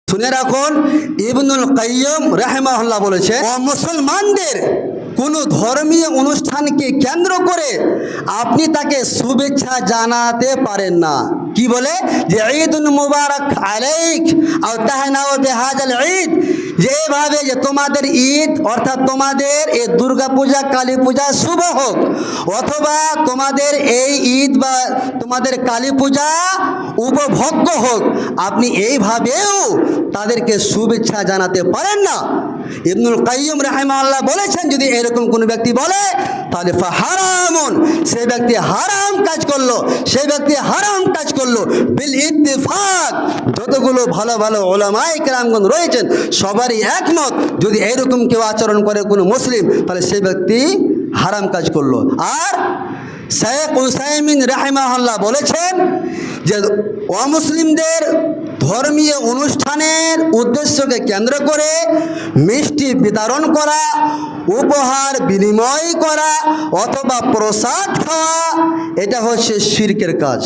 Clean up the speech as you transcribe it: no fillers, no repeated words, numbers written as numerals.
শুনে রাখুন, ইবনুল কাইয়্যিম রাহিমাহুল্লাহ বলেছে, মুসলমানদের কোনো ধর্মীয় অনুষ্ঠানকে কেন্দ্র করে আপনি তাকে শুভেচ্ছা জানাতে পারেন না। কি বলে? যে ঈদুন মুবারক আলাইক আও তাহনাউ বিহাযাল ঈদ, যে এভাবে যে তোমাদের ঈদ অর্থাৎ তোমাদের এই দুর্গা পূজা কালী পূজা শুভ হোক, অথবা তোমাদের এই ঈদ বা তোমাদের কালী পূজা উপভোগ্য হোক, আপনি এইভাবেও তাদেরকে শুভেচ্ছা জানাতে পারেন না। ইবনুল কাইয়্যিম রাহিমাহুল্লাহ বলেছেন, যদি এরকম কোনো ব্যক্তি বলে তাহলে ফাহারামুন, সেই ব্যক্তি হারাম কাজ করলো, সেই ব্যক্তি হারাম কাজ করলো বিল ইত্তিফাক। যতগুলো ভালো ভালো উলামায়ে কেরামগণ রয়েছেন সবারই একমত, যদি এরকম কেউ আচরণ করে কোনো মুসলিম, তাহলে সেই ব্যক্তি হারাম কাজ করলো। আর শেখ উসাইমিন রাহিমাহুল্লাহ বলেছেন যে অমুসলিমদের ধর্মীয় অনুষ্ঠানের উদ্দেশ্যকে কেন্দ্র করে মিষ্টি বিতরণ করা, উপহার বিনিময় করা অথবা প্রসাদ খাওয়া, এটা হচ্ছে শিরকের কাজ।